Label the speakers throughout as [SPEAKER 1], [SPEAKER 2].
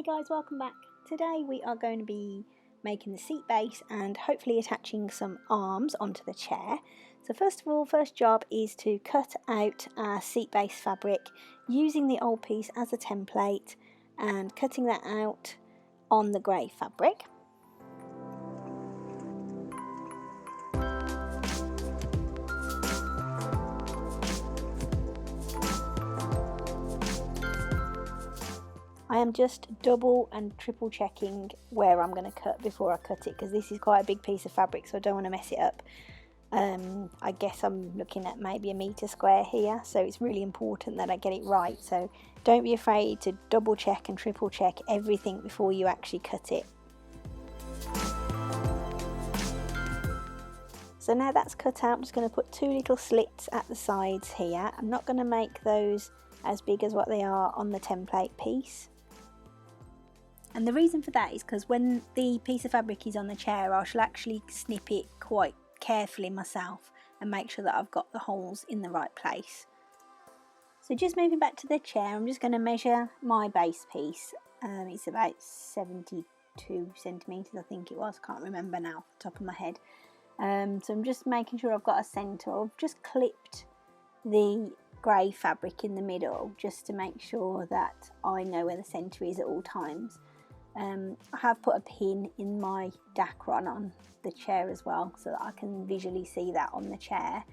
[SPEAKER 1] Hey guys, welcome back. Today we are going to be making the seat base and hopefully attaching some arms onto the chair. So first of all, first job is to cut out our seat base fabric using the old piece as a template and cutting that out on the grey fabric. I am just double and triple checking where I'm going to cut before I cut it, because this is quite a big piece of fabric, so I don't want to mess it up. I guess I'm looking at maybe a metre square here, so it's really important that I get it right. So don't be afraid to double check and triple check everything before you actually cut it. So now that's cut out, I'm just going to put two little slits at the sides here. I'm not going to make those as big as what they are on the template piece. And the reason for that is because when the piece of fabric is on the chair, I shall actually snip it quite carefully myself and make sure that I've got the holes in the right place. So just moving back to the chair, I'm just going to measure my base piece. It's about 72 centimetres, I think it was, can't remember now off the top of my head. So I'm just making sure I've got a centre. I've just clipped the grey fabric in the middle just to make sure that I know where the centre is at all times. I have put a pin in my Dacron on the chair as well, so that I can visually see that on the chair.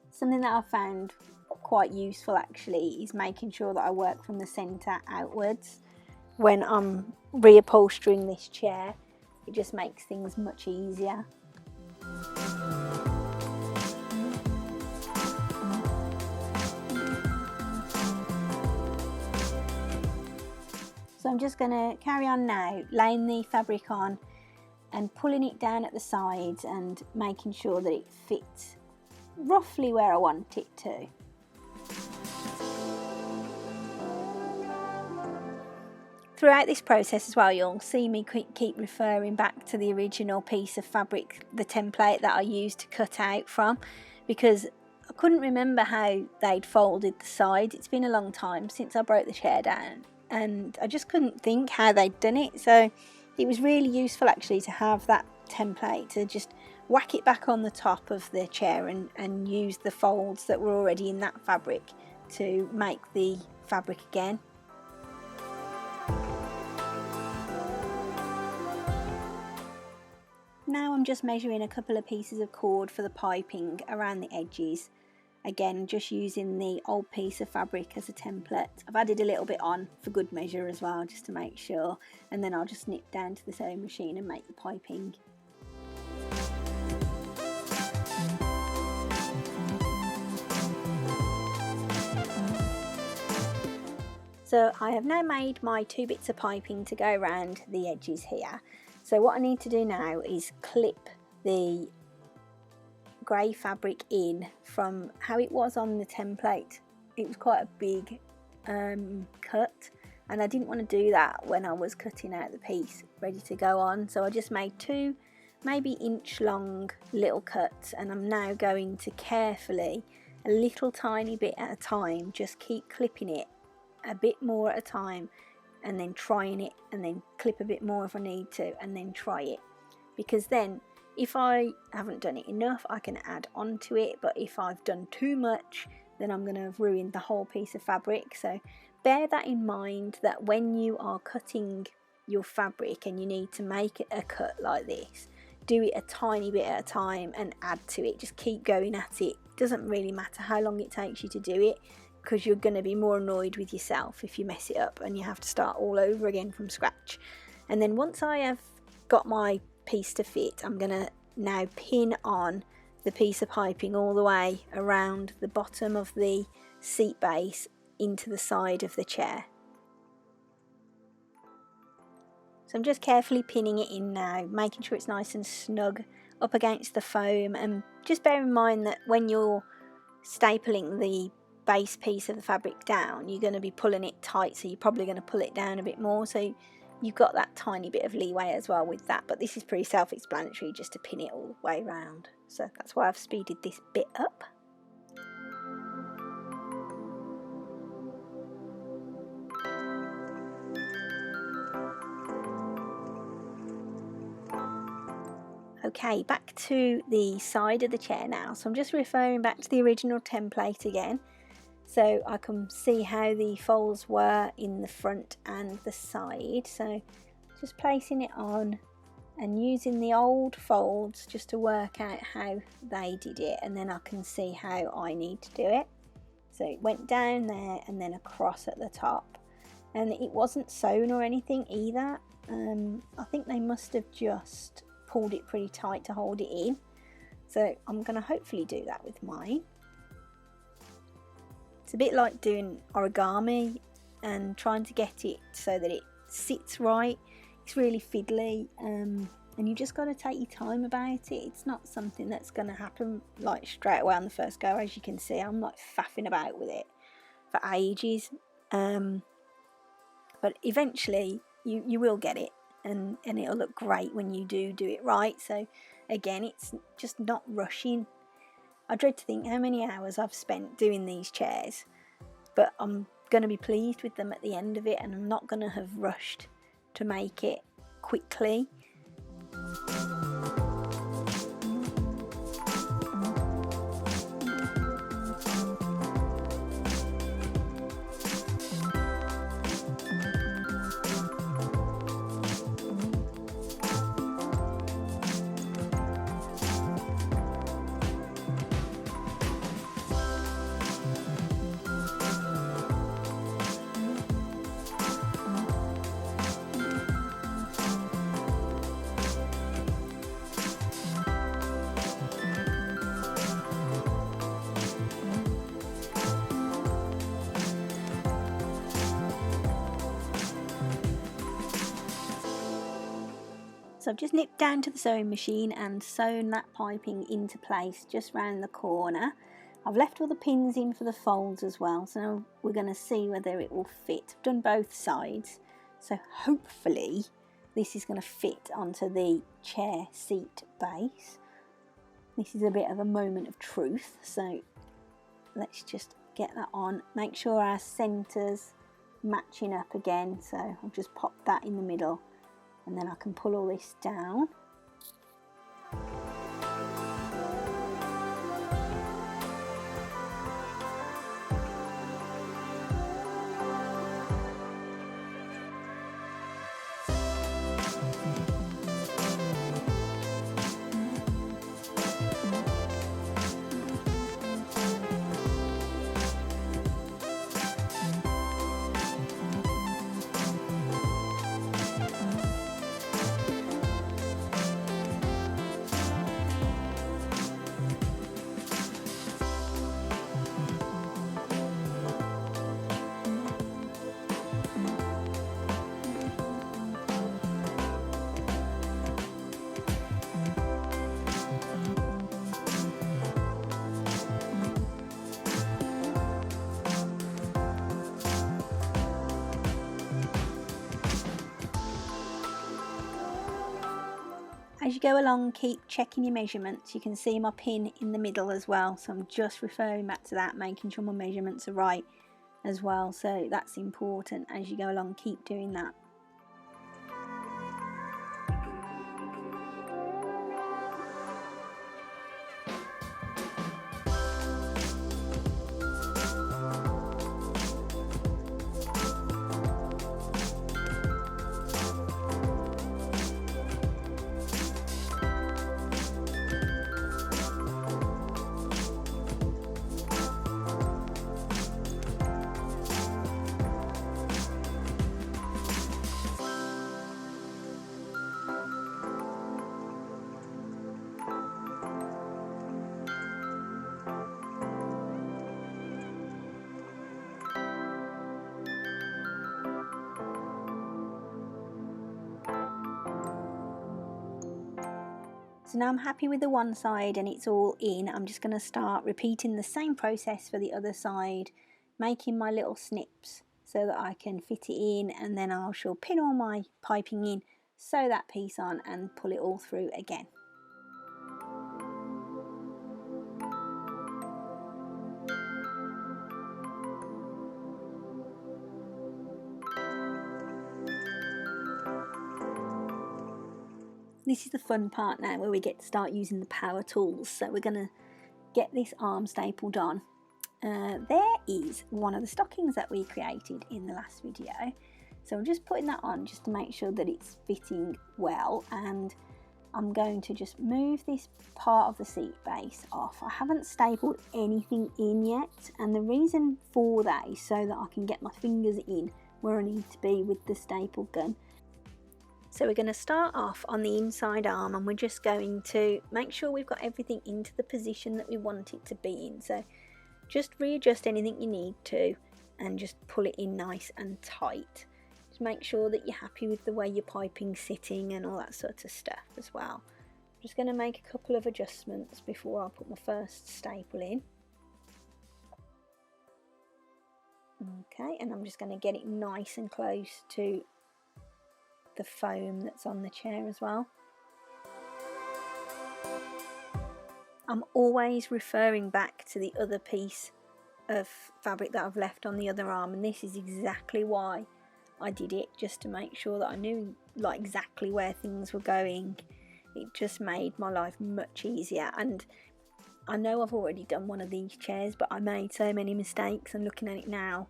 [SPEAKER 1] Something that I've found quite useful actually is making sure that I work from the centre outwards when I'm reupholstering this chair. It just makes things much easier. So I'm just going to carry on now, laying the fabric on and pulling it down at the sides and making sure that it fits roughly where I want it to. Throughout this process as well, you'll see me keep referring back to the original piece of fabric, the template that I used to cut out from, because I couldn't remember how they'd folded the sides. It's been a long time since I broke the chair down, and I just couldn't think how they'd done it. So it was really useful actually to have that template to just whack it back on the top of the chair and use the folds that were already in that fabric to make the fabric again. Now I'm just measuring a couple of pieces of cord for the piping around the edges. Again, just using the old piece of fabric as a template. I've added a little bit on for good measure as well, just to make sure, and then I'll just nip down to the sewing machine and make the piping. So I have now made my two bits of piping to go around the edges here. So what I need to do now is clip the grey fabric in from how it was on the template. It was quite a big cut, and I didn't want to do that when I was cutting out the piece ready to go on, so I just made two maybe inch long little cuts, and I'm now going to carefully, a little tiny bit at a time, just keep clipping it a bit more at a time, and then trying it, and then clip a bit more if I need to, and then try it, because then if I haven't done it enough, I can add on to it, but if I've done too much, then I'm going to have ruined the whole piece of fabric. So bear that in mind, that when you are cutting your fabric and you need to make a cut like this, do it a tiny bit at a time and add to it. Just keep going at it. It doesn't really matter how long it takes you to do it, because you're going to be more annoyed with yourself if you mess it up and you have to start all over again from scratch. And then once I have got my piece to fit, I'm going to now pin on the piece of piping all the way around the bottom of the seat base into the side of the chair. So I'm just carefully pinning it in now, making sure it's nice and snug up against the foam, and just bear in mind that when you're stapling the base piece of the fabric down, you're going to be pulling it tight, so you're probably going to pull it down a bit more, so you've got that tiny bit of leeway as well with that, but this is pretty self-explanatory, just to pin it all the way around. So that's why I've speeded this bit up. Okay, back to the side of the chair now. So I'm just referring back to the original template again, so I can see how the folds were in the front and the side. So just placing it on and using the old folds just to work out how they did it, and then I can see how I need to do it. So it went down there and then across at the top, and it wasn't sewn or anything either. I think they must have just pulled it pretty tight to hold it in, so I'm going to hopefully do that with mine. It's a bit like doing origami and trying to get it so that it sits right. It's really fiddly, and you just got to take your time about it. It's not something that's going to happen like straight away on the first go. As you can see, I'm like faffing about with it for ages, but eventually you will get it, and it'll look great when you do it right. So again, it's just not rushing. I dread to think how many hours I've spent doing these chairs, but I'm going to be pleased with them at the end of it, and I'm not going to have rushed to make it quickly. So I've just nipped down to the sewing machine and sewn that piping into place just round the corner. I've left all the pins in for the folds as well, so now we're going to see whether it will fit. I've done both sides, so hopefully this is going to fit onto the chair seat base. This is a bit of a moment of truth, so let's just get that on. Make sure our centre's matching up again, so I'll just pop that in the middle, and then I can pull all this down. As you go along, keep checking your measurements. You can see my pin in the middle as well, so I'm just referring back to that, making sure my measurements are right as well. So that's important. As you go along, keep doing that. So now I'm happy with the one side and it's all in. I'm just going to start repeating the same process for the other side, making my little snips so that I can fit it in, and then I shall pin all my piping in, sew that piece on and pull it all through again. this is the fun part now where we get to start using the power tools. So we're going to get this arm stapled on. There is one of the stockings that we created in the last video. So I'm just putting that on just to make sure that it's fitting well, and I'm going to just move this part of the seat base off. I haven't stapled anything in yet, and the reason for that is so that I can get my fingers in where I need to be with the staple gun. So we're going to start off on the inside arm, and we're just going to make sure we've got everything into the position that we want it to be in. So just readjust anything you need to and just pull it in nice and tight. Just make sure that you're happy with the way your piping's sitting and all that sort of stuff as well. I'm just going to make a couple of adjustments before I put my first staple in. Okay, and I'm just going to get it nice and close to the foam that's on the chair as well. I'm always referring back to the other piece of fabric that I've left on the other arm, and this is exactly why I did it, just to make sure that I knew like exactly where things were going. It just made my life much easier. And I know I've already done one of these chairs, but I made so many mistakes, and looking at it now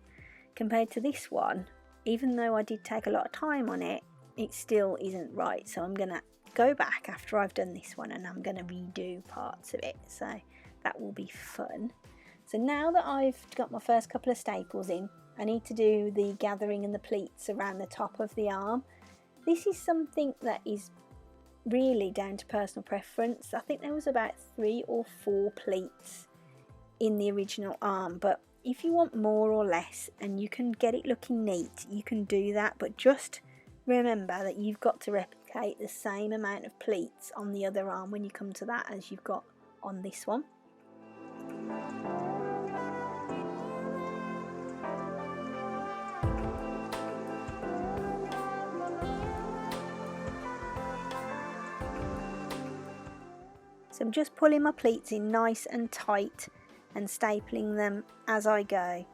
[SPEAKER 1] compared to this one, even though I did take a lot of time on it, it still isn't right. So I'm gonna go back after I've done this one and I'm gonna redo parts of it, so that will be fun. So now that I've got my first couple of staples in, I need to do the gathering and the pleats around the top of the arm. This is something that is really down to personal preference. I think there was about 3 or 4 pleats in the original arm, but if you want more or less and you can get it looking neat, you can do that, but just remember that you've got to replicate the same amount of pleats on the other arm when you come to that as you've got on this one. So I'm just pulling my pleats in nice and tight and stapling them as I go.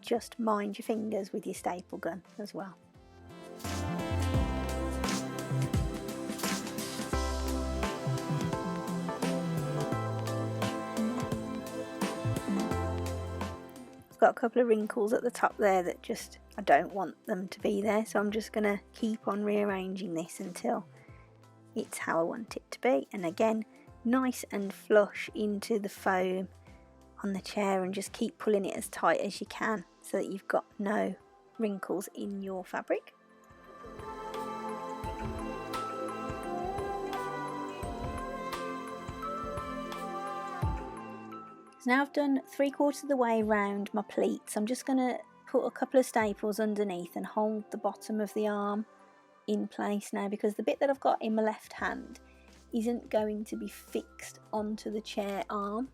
[SPEAKER 1] Just mind your fingers with your staple gun as well. I've got a couple of wrinkles at the top there that just, I don't want them to be there, so I'm just going to keep on rearranging this until it's how I want it to be. And again, nice and flush into the foam on the chair, and just keep pulling it as tight as you can so that you've got no wrinkles in your fabric. So now I've done 3/4 of the way around my pleats. I'm just going to put a couple of staples underneath and hold the bottom of the arm in place now, because the bit that I've got in my left hand isn't going to be fixed onto the chair arm,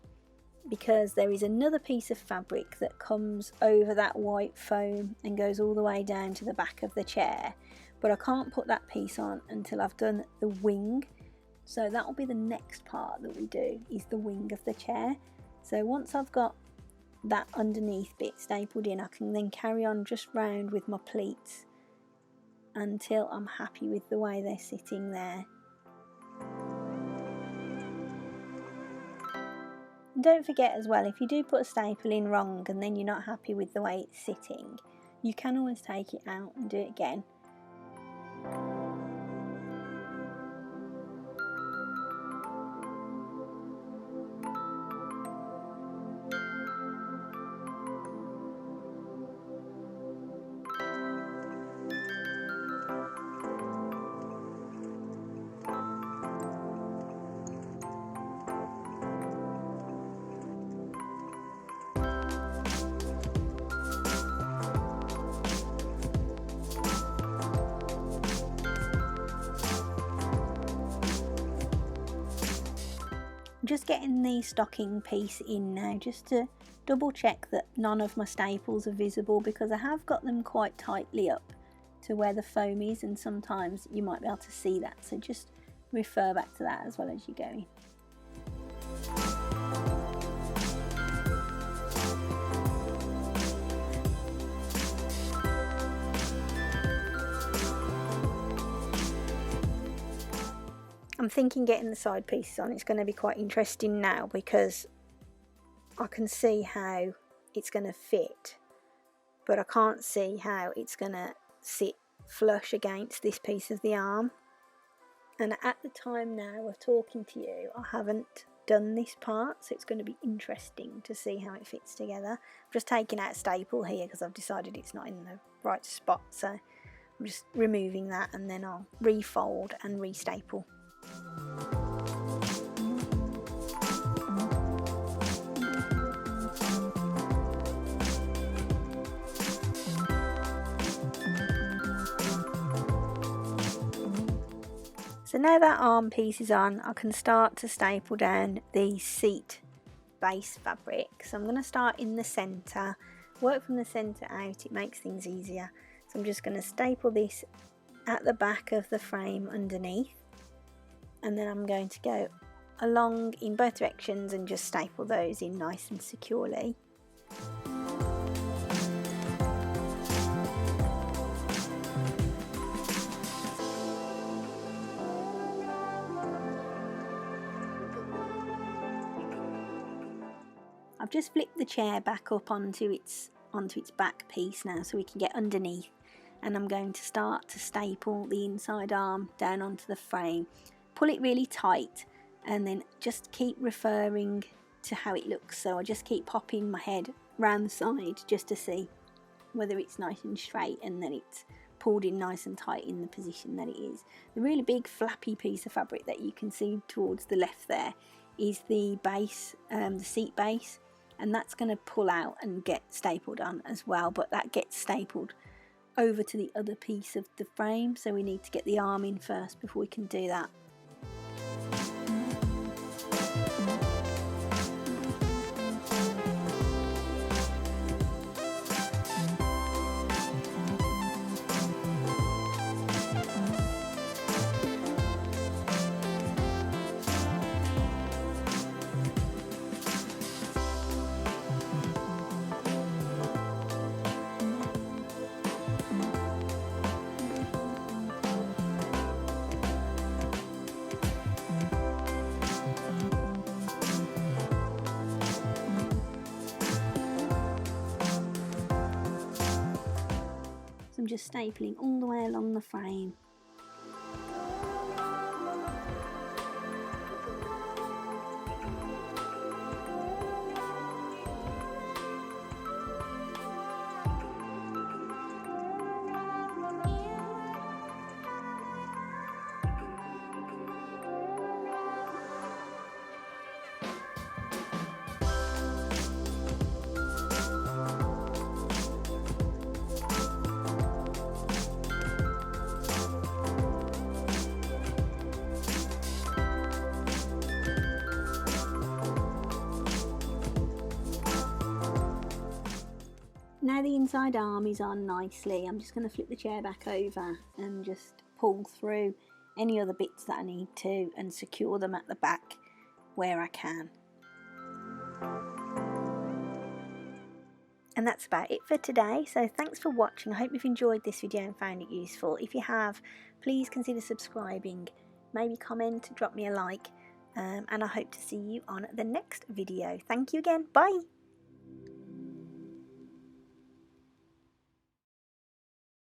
[SPEAKER 1] because there is another piece of fabric that comes over that white foam and goes all the way down to the back of the chair, but I can't put that piece on until I've done the wing. So that will be the next part that we do, is the wing of the chair. So once I've got that underneath bit stapled in, I can then carry on just round with my pleats until I'm happy with the way they're sitting there. And don't forget as well, if you do put a staple in wrong and then you're not happy with the way it's sitting, you can always take it out and do it again. I'm just getting the stocking piece in now, just to double check that none of my staples are visible, because I have got them quite tightly up to where the foam is, and sometimes you might be able to see that, so just refer back to that as well as you're going. I'm thinking getting the side pieces on, it's going to be quite interesting now, because I can see how it's going to fit, but I can't see how it's going to sit flush against this piece of the arm. And at the time now of talking to you, I haven't done this part, so it's going to be interesting to see how it fits together. I'm just taking out a staple here because I've decided it's not in the right spot, so I'm just removing that, and then I'll refold and restaple. So now that arm piece is on, I can start to staple down the seat base fabric. So I'm going to start in the centre, work from the centre out, it makes things easier. So I'm just going to staple this at the back of the frame underneath, and then I'm going to go along in both directions and just staple those in nice and securely. I've just flipped the chair back up onto its back piece now, so we can get underneath, and I'm going to start to staple the inside arm down onto the frame. Pull it really tight, and then just keep referring to how it looks. So I just keep popping my head round the side just to see whether it's nice and straight and that it's pulled in nice and tight in the position that it is. The really big flappy piece of fabric that you can see towards the left there is the base, the seat base, and that's going to pull out and get stapled on as well, but that gets stapled over to the other piece of the frame, so we need to get the arm in first before we can do that. I'm just stapling all the way along the frame. Now the inside arm is on nicely, I'm just going to flip the chair back over and just pull through any other bits that I need to and secure them at the back where I can. And that's about it for today, so thanks for watching. I hope you've enjoyed this video and found it useful. If you have, please consider subscribing, maybe comment, drop me a like, and I hope to see you on the next video. Thank you again, bye!